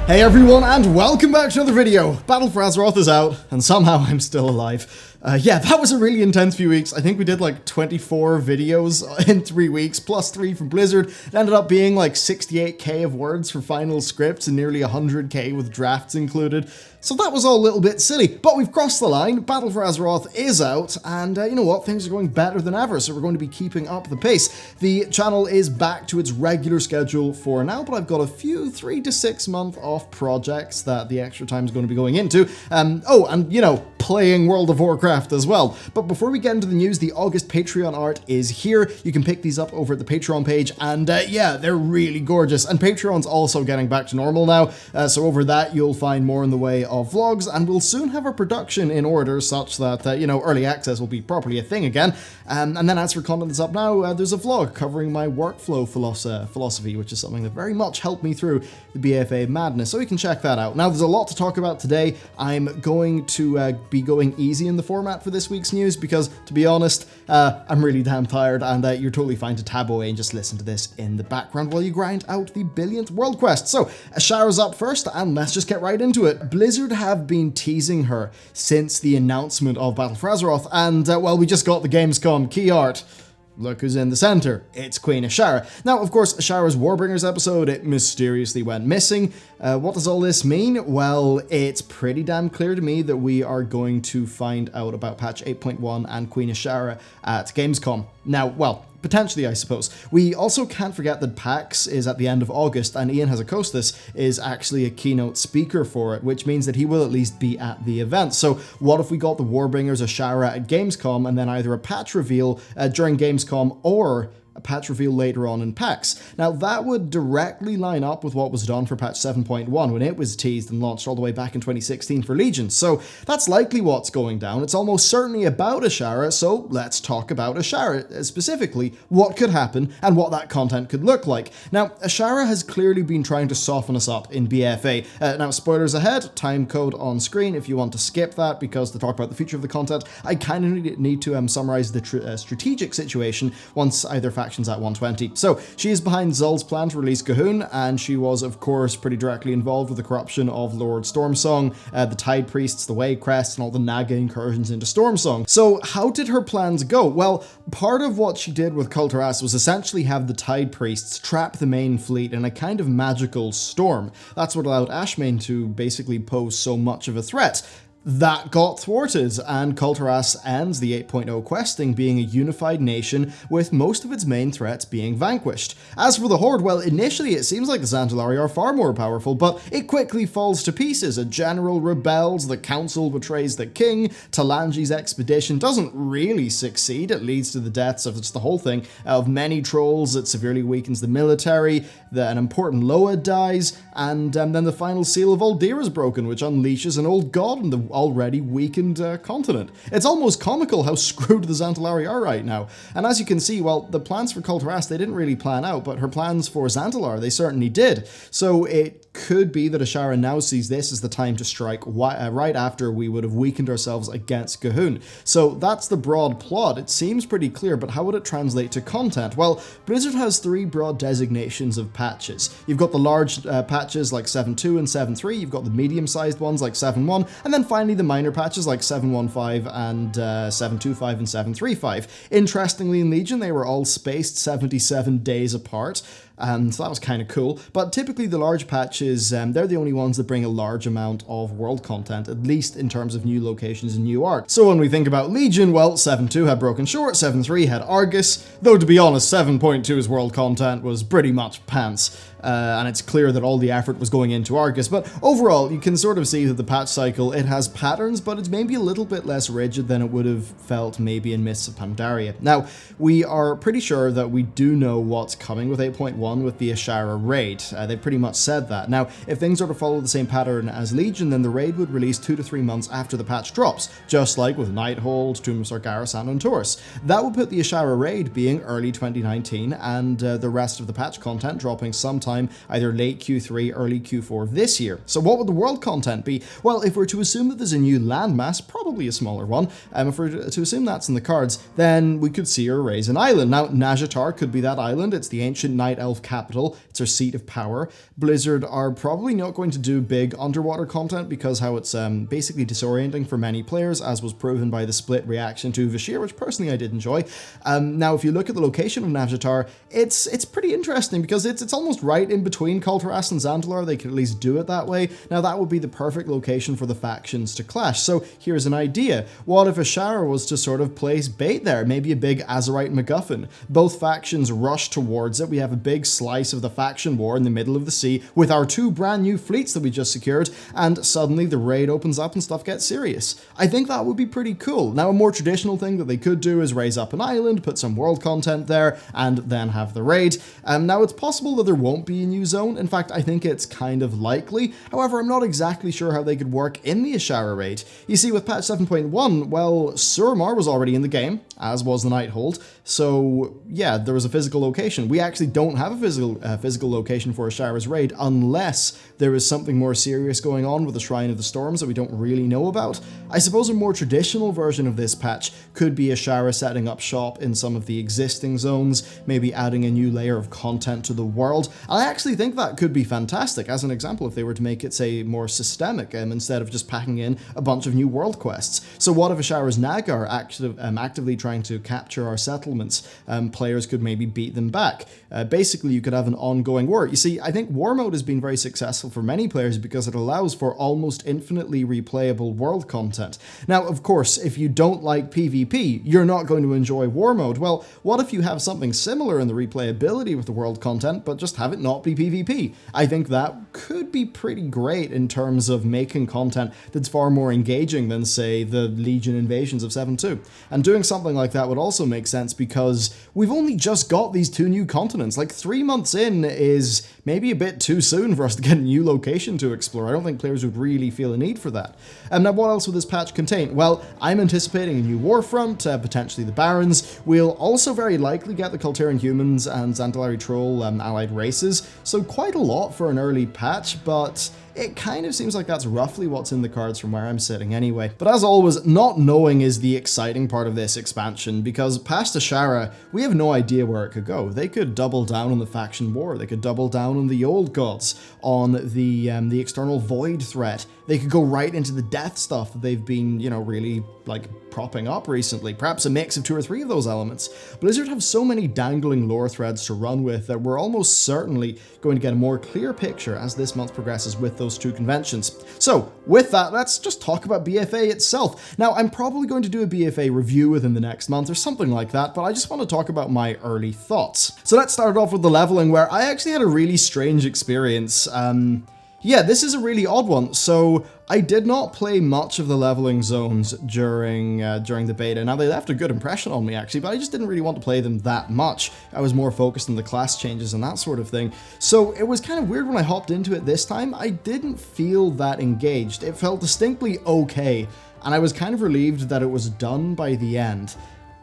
Hey everyone, and welcome back to another video. Battle for Azeroth is out, and somehow I'm still alive. Yeah, that was a really intense few weeks. I think we did like 24 videos in 3 weeks, plus 3 from Blizzard. It ended up being like 68k of words for final scripts and nearly 100k with drafts included. So that was all a little bit silly, but we've crossed the line. Battle for Azeroth is out, and you know what? Things are going better than ever, so we're going to be keeping up the pace. The channel is back to its regular schedule for now, but I've got a few 3 to 6 month off projects that the extra time is going to be going into. Oh, and you know, playing World of Warcraft as well. But before we get into the news, the August Patreon art is here. You can pick these up over at the Patreon page, and yeah, they're really gorgeous. And Patreon's also getting back to normal now, so over that you'll find more in the way of vlogs, and we'll soon have our production in order such that, you know, early access will be properly a thing again. And then as for content that's up now, there's a vlog covering my workflow philosophy, which is something that very much helped me through the BFA madness, so you can check that out. Now, there's a lot to talk about today. I'm going to be going easy in the format for this week's news because, to be honest, I'm really damn tired, and you're totally fine to tab away and just listen to this in the background while you grind out the billionth world quest. So, Azshara's up first, and let's just get right into it. Blizzard have been teasing her since the announcement of Battle for Azeroth, and well, we just got the Gamescom key art. Look who's in the center. It's Queen Azshara. Now, of course, Azshara's Warbringers episode, it mysteriously went missing. What does all this mean? Well, it's pretty damn clear to me that we are going to find out about patch 8.1 and Queen Azshara at Gamescom. Now, well, potentially, I suppose. We also can't forget that PAX is at the end of August, and Ian Hazzikostas is actually a keynote speaker for it, which means that he will at least be at the event. So what if we got the Warbringers Azshara at Gamescom, and then either a patch reveal during Gamescom or a patch reveal later on in PAX. Now, that would directly line up with what was done for patch 7.1 when it was teased and launched all the way back in 2016 for Legion. So that's likely what's going down. It's almost certainly about Azshara, so let's talk about Azshara, specifically what could happen and what that content could look like. Now, Azshara has clearly been trying to soften us up in BFA. Now, spoilers ahead, time code on screen if you want to skip that, because to talk about the future of the content, I kind of need to summarize the strategic situation once either faction's at 120. So she is behind Zul's plan to release Gul'dan, and she was of course pretty directly involved with the corruption of Lord Stormsong, the Tide Priests, the Way Crests, and all the Naga incursions into Stormsong. So how did her plans go? Well, part of what she did with Kul'Tiras was essentially have the Tide Priests trap the main fleet in a kind of magical storm. That's what allowed Ashmain to basically pose so much of a threat. That got thwarted, and Kul'Tiras ends the 8.0 questing being a unified nation with most of its main threats being vanquished. As for the Horde, well, initially it seems like the Xandalari are far more powerful, but it quickly falls to pieces. A general rebels, the council betrays the king, Talanji's expedition doesn't really succeed, it leads to the deaths of the whole thing, of many trolls, it severely weakens the military, an important Loa dies, and then the final seal of Uldir is broken, which unleashes an old god in the already weakened continent. It's almost comical how screwed the Xandalari are right now. And as you can see, well, the plans for Kul'Tiras, they didn't really plan out, but her plans for Xandalar, they certainly did. So it could be that Azshara now sees this as the time to strike right after we would have weakened ourselves against Gul'dan. So that's the broad plot. It seems pretty clear, but how would it translate to content? Well, Blizzard has 3 broad designations of patches. You've got the large patches like 7.2 and 7.3, you've got the medium-sized ones like 7.1, and then finally the minor patches like 7.15 and 7.25 and 7.35. Interestingly, in Legion, they were all spaced 77 days apart. So that was kind of cool, but typically the large patches, they're the only ones that bring a large amount of world content, at least in terms of new locations and new art. So when we think about Legion, well, 7.2 had Broken Shore, 7.3 had Argus, though to be honest, 7.2's world content was pretty much pants. And it's clear that all the effort was going into Argus, but overall, you can sort of see that the patch cycle, it has patterns, but it's maybe a little bit less rigid than it would have felt maybe in Mists of Pandaria. Now, we are pretty sure that we do know what's coming with 8.1 with the Azshara raid. They pretty much said that. Now, if things sort of follow the same pattern as Legion, then the raid would release 2 to 3 months after the patch drops, just like with Nighthold, Tomb of Sargeras, and Taurus. That would put the Azshara raid being early 2019, and the rest of the patch content dropping sometime sometime either late Q3, early Q4 this year. So what would the world content be? Well, if we're to assume that there's a new landmass, probably a smaller one, if we're to assume that's in the cards, then we could see her raise an island. Now, Nazjatar could be that island. It's the ancient night elf capital. It's her seat of power. Blizzard are probably not going to do big underwater content because how it's basically disorienting for many players, as was proven by the split reaction to Vashir, which personally I did enjoy. Now, if you look at the location of Nazjatar, it's pretty interesting because it's almost right in between Kul'Tiras and Zandalar. They could at least do it that way. Now, that would be the perfect location for the factions to clash. So here's an idea. What if Azshara was to sort of place bait there? Maybe a big Azerite MacGuffin. Both factions rush towards it. We have a big slice of the faction war in the middle of the sea with our two brand new fleets that we just secured, and suddenly the raid opens up and stuff gets serious. I think that would be pretty cool. Now, a more traditional thing that they could do is raise up an island, put some world content there, and then have the raid. Now, it's possible that there won't be a new zone. In fact, I think it's kind of likely. However, I'm not exactly sure how they could work in the Azshara raid. You see, with patch 7.1, well, Suramar was already in the game, as was the Nighthold, so yeah, there was a physical location. We actually don't have a physical location for Azshara's raid unless there is something more serious going on with the Shrine of the Storms that we don't really know about. I suppose a more traditional version of this patch could be Azshara setting up shop in some of the existing zones, maybe adding a new layer of content to the world. I actually think that could be fantastic. As an example, if they were to make it, say, more systemic instead of just packing in a bunch of new world quests. So what if Azshara's Naga are actively trying to capture our settlements? Players could maybe beat them back. Basically, you could have an ongoing war. You see, I think war mode has been very successful for many players because it allows for almost infinitely replayable world content. Now, of course, if you don't like PvP, you're not going to enjoy war mode. Well, what if you have something similar in the replayability with the world content, but just have it not be PvP? I think that could be pretty great in terms of making content that's far more engaging than, say, the Legion invasions of 7.2. And doing something like that would also make sense because we've only just got these two new continents. Like 3 months in is maybe a bit too soon for us to get a new location to explore. I don't think players would really feel a need for that. Now, what else will this patch contain? Well, I'm anticipating a new warfront, potentially the Barons. We'll also very likely get the Kultiran humans and Zandalari Troll allied races, so quite a lot for an early patch, but it kind of seems like that's roughly what's in the cards from where I'm sitting anyway. But as always, not knowing is the exciting part of this expansion, because past Azshara, we have no idea where it could go. They could double down on the faction war, they could double down on the old gods, on the external void threat. They could go right into the death stuff that they've been, really propping up recently. Perhaps a mix of 2 or 3 of those elements. Blizzard have so many dangling lore threads to run with that we're almost certainly going to get a more clear picture as this month progresses with those 2 conventions. So with that, let's just talk about BFA itself. Now, I'm probably going to do a BFA review within the next month or something like that, but I just want to talk about my early thoughts. So let's start off with the leveling, where I actually had a really strange experience. Yeah, this is a really odd one. So I did not play much of the leveling zones during the beta. Now, they left a good impression on me, actually, but I just didn't really want to play them that much. I was more focused on the class changes and that sort of thing. So it was kind of weird when I hopped into it this time. I didn't feel that engaged. It felt distinctly okay, and I was kind of relieved that it was done by the end,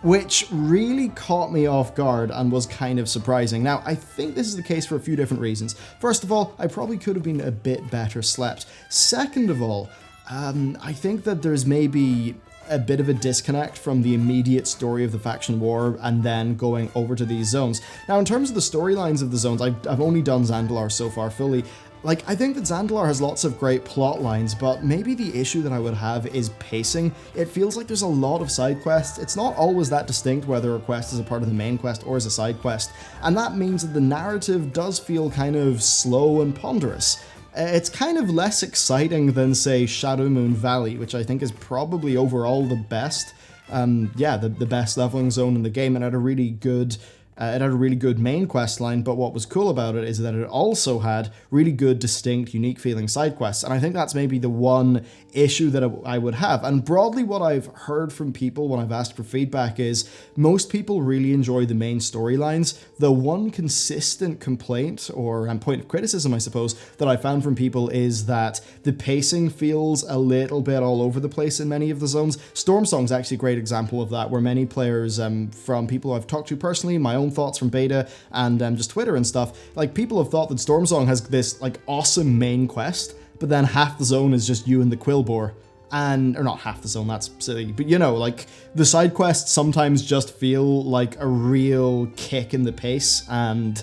which really caught me off guard and was kind of surprising. Now, I think this is the case for a few different reasons. First of all, I probably could have been a bit better slept. Second of all, I think that there's maybe a bit of a disconnect from the immediate story of the faction war and then going over to these zones. Now, in terms of the storylines of the zones, I've only done Zandalar so far fully. I think that Zandalar has lots of great plot lines, but maybe the issue that I would have is pacing. It feels like there's a lot of side quests. It's not always that distinct whether a quest is a part of the main quest or is a side quest, and that means that the narrative does feel kind of slow and ponderous. It's kind of less exciting than, say, Shadowmoon Valley, which I think is probably overall the best, the best leveling zone in the game, and had a really good It had a really good main quest line, but what was cool about it is that it also had really good, distinct, unique feeling side quests, and I think that's maybe the one issue that I would have. And broadly, what I've heard from people when I've asked for feedback is most people really enjoy the main storylines. The one consistent complaint, or point of criticism, I suppose, that I found from people is that the pacing feels a little bit all over the place in many of the zones. Stormsong's actually a great example of that, where many players, from people I've talked to personally, my own own thoughts from beta and just Twitter and stuff, like people have thought that Stormsong has this like awesome main quest, but then half the zone is just you and the Quillbore. Or not half the zone, that's silly, but you know, like the side quests sometimes just feel like a real kick in the pace. And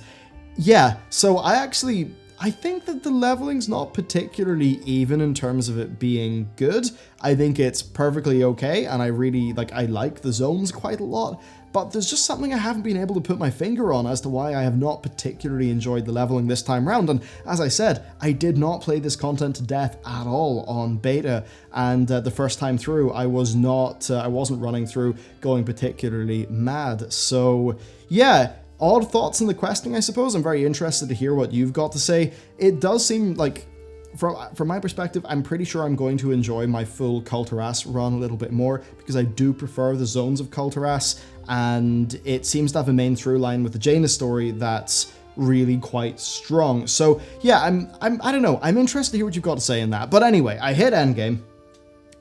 yeah, so I think that the leveling's not particularly even in terms of it being good. I think it's perfectly okay, and I like the zones quite a lot, but there's just something I haven't been able to put my finger on as to why I have not particularly enjoyed the leveling this time round. And as I said, I did not play this content to death at all on beta, and the first time through, I wasn't running through going particularly mad. So yeah, odd thoughts on the questing, I suppose. I'm very interested to hear what you've got to say. It does seem like, from my perspective, I'm pretty sure I'm going to enjoy my full Kul'Tiras run a little bit more, because I do prefer the zones of Kul'Tiras, and it seems to have a main through line with the Jaina story that's really quite strong. So yeah, I don't know. I'm interested to hear what you've got to say in that. But anyway, I hit endgame.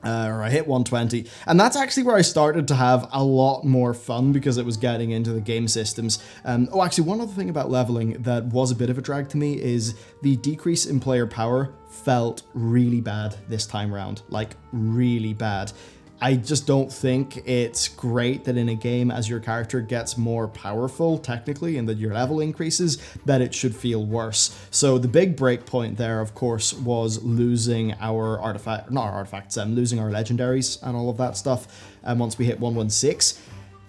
Or I hit 120, and that's actually where I started to have a lot more fun because it was getting into the game systems. Actually, one other thing about leveling that was a bit of a drag to me is the decrease in player power felt really bad this time around, like really bad. I just don't think it's great that in a game, as your character gets more powerful technically and that your level increases, that it should feel worse. So the big break point there, of course, was losing our losing our legendaries and all of that stuff. And once we hit 116,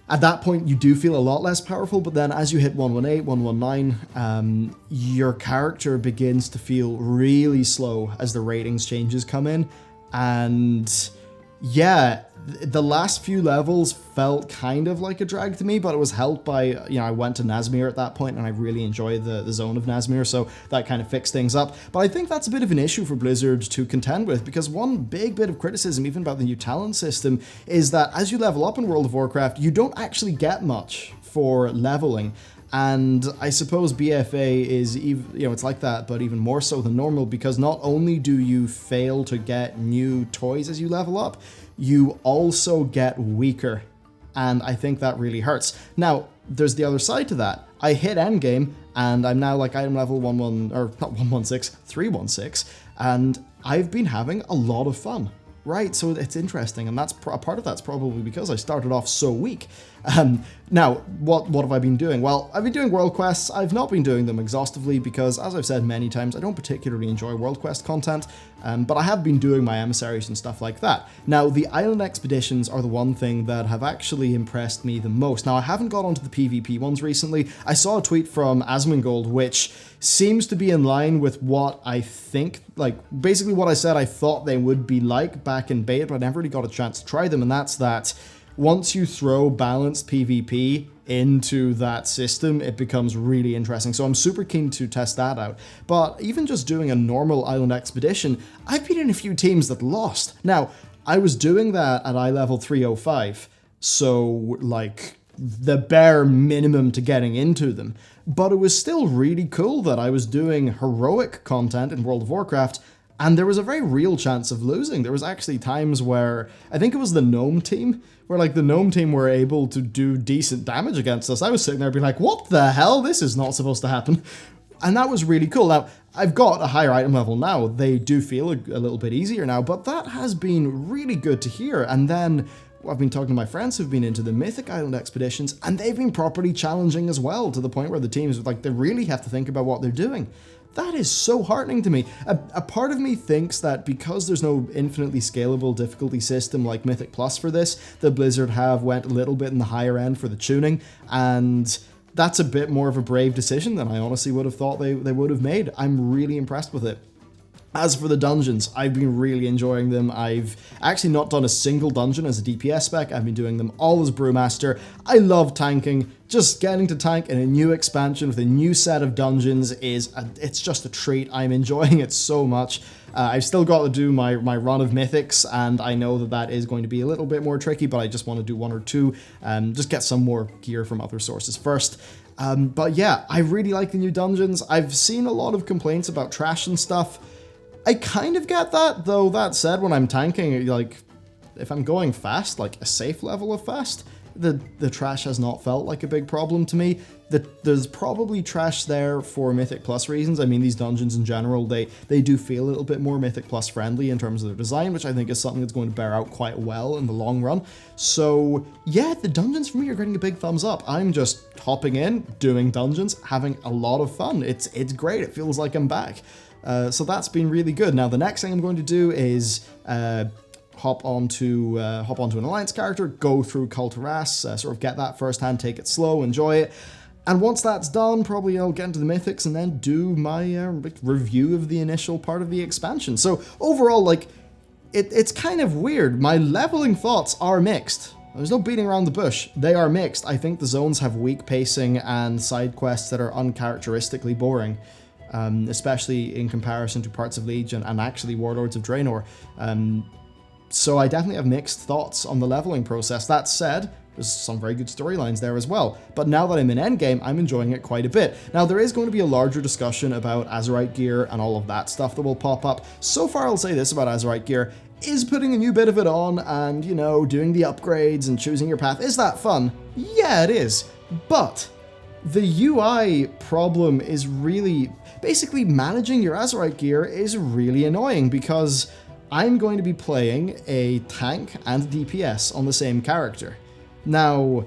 at that point you do feel a lot less powerful, but then as you hit 118, 119, your character begins to feel really slow as the ratings changes come in. And yeah, the last few levels felt kind of like a drag to me, but it was helped by, you know, I went to Nazmir at that point and I really enjoyed the zone of Nazmir, so that kind of fixed things up. But I think that's a bit of an issue for Blizzard to contend with, because one big bit of criticism, even about the new talent system, is that as you level up in World of Warcraft, you don't actually get much for leveling. And I suppose BFA is, it's like that, but even more so than normal, because not only do you fail to get new toys as you level up, you also get weaker. And I think that really hurts. Now, there's the other side to that. I hit endgame, and I'm now like item level 316, and I've been having a lot of fun. Right, so it's interesting, and that's a part of that's probably because I started off so weak. Now, what have I been doing? Well, I've been doing world quests. I've not been doing them exhaustively because, as I've said many times, I don't particularly enjoy world quest content, but I have been doing my emissaries and stuff like that. Now, the island expeditions are the one thing that have actually impressed me the most. Now, I haven't got onto the PvP ones recently. I saw a tweet from Asmongold, which seems to be in line with what I think, like, basically what I said I thought they would be like back in beta, but I never really got a chance to try them, and that's that once you throw balanced PvP into that system, it becomes really interesting. So I'm super keen to test that out. But even just doing a normal island expedition, I've been in a few teams that lost. Now, I was doing that at eye level 305, so like the bare minimum to getting into them. But it was still really cool that I was doing heroic content in World of Warcraft, and there was a very real chance of losing. There was actually times where, I think it was the Gnome team, where like the Gnome team were able to do decent damage against us. I was sitting there being like, what the hell? This is not supposed to happen. And that was really cool. Now, I've got a higher item level now. They do feel a little bit easier now, but that has been really good to hear. And then I've been talking to my friends who've been into the Mythic Island expeditions, and they've been properly challenging as well, to the point where the teams, like, they really have to think about what they're doing. That is so heartening to me. A part of me thinks that because there's no infinitely scalable difficulty system like Mythic Plus for this, that Blizzard have went a little bit in the higher end for the tuning, and that's a bit more of a brave decision than I honestly would have thought they would have made. I'm really impressed with it. As for the dungeons, I've been really enjoying them. I've actually not done a single dungeon as a DPS spec. I've been doing them all as Brewmaster. I love tanking. Just getting to tank in a new expansion with a new set of dungeons it's just a treat. I'm enjoying it so much. I've still got to do my run of mythics, and I know that is going to be a little bit more tricky, but I just want to do one or two, just get some more gear from other sources first. But yeah, I really like the new dungeons. I've seen a lot of complaints about trash and stuff. I kind of get that, though. That said, when I'm tanking, like, if I'm going fast, like a safe level of fast, the trash has not felt like a big problem to me. There's probably trash there for Mythic Plus reasons. I mean, these dungeons in general, they do feel a little bit more Mythic Plus friendly in terms of their design, which I think is something that's going to bear out quite well in the long run. So yeah, the dungeons for me are getting a big thumbs up. I'm just hopping in, doing dungeons, having a lot of fun. It's great. It feels like I'm back. So that's been really good. Now the next thing I'm going to do is hop onto an Alliance character, go through Cult of Ras, sort of get that firsthand, take it slow, enjoy it. And once that's done, probably I'll get into the Mythics and then do my review of the initial part of the expansion. So overall, like, it's kind of weird. My leveling thoughts are mixed. There's no beating around the bush. They are mixed. I think the zones have weak pacing and side quests that are uncharacteristically boring, especially in comparison to parts of Legion and actually Warlords of Draenor. So I definitely have mixed thoughts on the leveling process. That said, there's some very good storylines there as well. But now that I'm in endgame, I'm enjoying it quite a bit. Now, there is going to be a larger discussion about Azerite gear and all of that stuff that will pop up. So far, I'll say this about Azerite gear. Is putting a new bit of it on and, you know, doing the upgrades and choosing your path, is that fun? Yeah, it is. But the UI problem is really... Basically, managing your Azerite gear is really annoying because I'm going to be playing a tank and DPS on the same character. Now,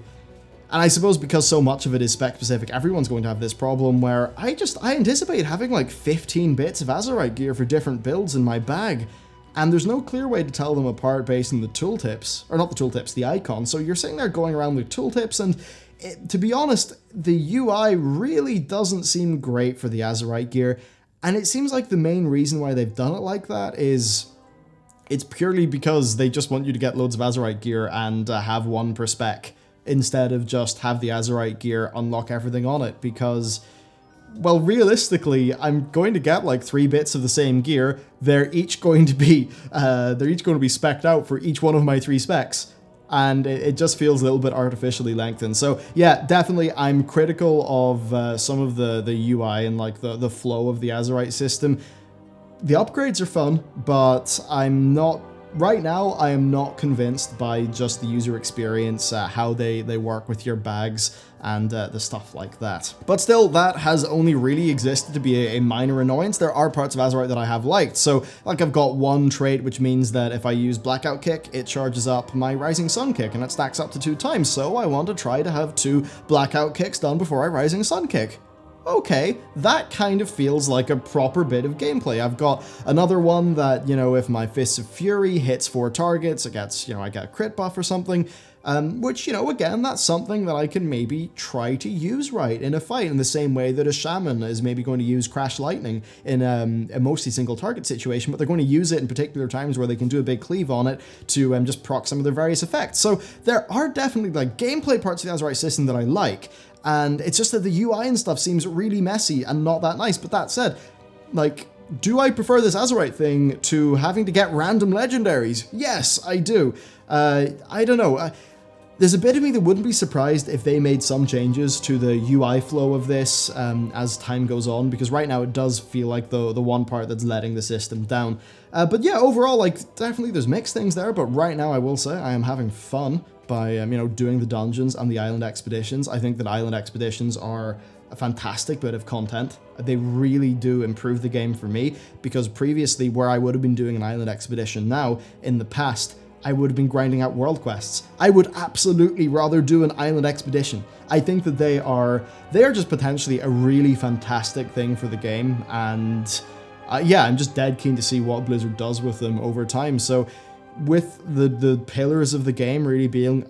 and I suppose because so much of it is spec specific, everyone's going to have this problem where I anticipate having like 15 bits of Azerite gear for different builds in my bag, and there's no clear way to tell them apart based on the tooltips, or not the tooltips, the icons. So you're sitting there going around with tooltips, and to be honest, the UI really doesn't seem great for the Azerite gear, and it seems like the main reason why they've done it like that is... It's purely because they just want you to get loads of Azerite gear and have one per spec, instead of just have the Azerite gear unlock everything on it, because, well, realistically, I'm going to get like 3 bits of the same gear. They're each going to be specced out for each one of my 3 specs, and it just feels a little bit artificially lengthened. So yeah, definitely I'm critical of some of the UI and like the flow of the Azerite system. The upgrades are fun, but right now I am not convinced by just the user experience, how they work with your bags and the stuff like that. But still, that has only really existed to be a minor annoyance. There are parts of Azerite that I have liked. So like I've got one trait which means that if I use Blackout Kick, it charges up my Rising Sun Kick and it stacks up to 2 times. So I want to try to have 2 Blackout Kicks done before I Rising Sun Kick. Okay, that kind of feels like a proper bit of gameplay. I've got another one that, you know, if my Fists of Fury hits 4 targets, it gets, you know, I get a crit buff or something, which, you know, again, that's something that I can maybe try to use right in a fight, in the same way that a Shaman is maybe going to use Crash Lightning in a mostly single target situation, but they're going to use it in particular times where they can do a big cleave on it to just proc some of their various effects. So there are definitely like gameplay parts of the Azerite system that I like, and it's just that the UI and stuff seems really messy and not that nice. But that said, like, do I prefer this Azerite thing to having to get random legendaries? Yes, I do. I don't know. There's a bit of me that wouldn't be surprised if they made some changes to the UI flow of this as time goes on, because right now it does feel like the one part that's letting the system down. But yeah, overall, like, definitely there's mixed things there, but right now I will say I am having fun by, you know, doing the dungeons and the island expeditions. I think that island expeditions are a fantastic bit of content. They really do improve the game for me, because previously where I would have been doing an island expedition now, in the past, I would have been grinding out world quests. I would absolutely rather do an island expedition. I think that they are just potentially a really fantastic thing for the game, and yeah, I'm just dead keen to see what Blizzard does with them over time. So with the pillars of the game really being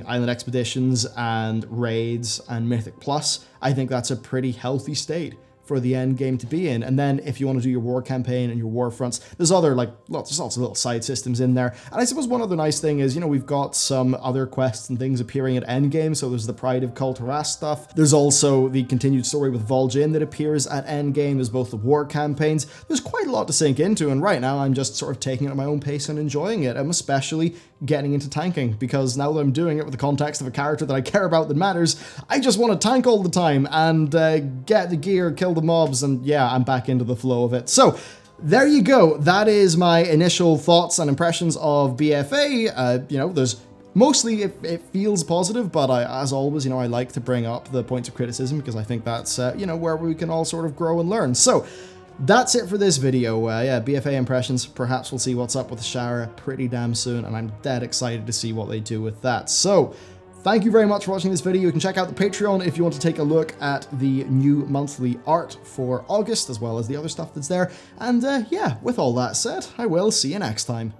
island expeditions and raids and Mythic Plus, I think that's a pretty healthy state for the end game to be in. And then if you want to do your war campaign and your war fronts, there's other, like, lots of little side systems in there. And I suppose one other nice thing is, you know, we've got some other quests and things appearing at endgame. So there's the Pride of Cult of Ras stuff. There's also the continued story with Vol'jin that appears at endgame. There's both the war campaigns. There's quite a lot to sink into, and right now I'm just sort of taking it at my own pace and enjoying it. I'm especially getting into tanking, because now that I'm doing it with the context of a character that I care about that matters, I just want to tank all the time and get the gear, kill the mobs, and yeah, I'm back into the flow of it. So there you go. That is my initial thoughts and impressions of BFA. You know, there's mostly it feels positive, but as always, you know, I like to bring up the points of criticism because I think that's, you know, where we can all sort of grow and learn. So that's it for this video. Yeah, BFA Impressions. Perhaps we'll see what's up with Azshara pretty damn soon, and I'm dead excited to see what they do with that. So thank you very much for watching this video. You can check out the Patreon if you want to take a look at the new monthly art for August, as well as the other stuff that's there. And yeah, with all that said, I will see you next time.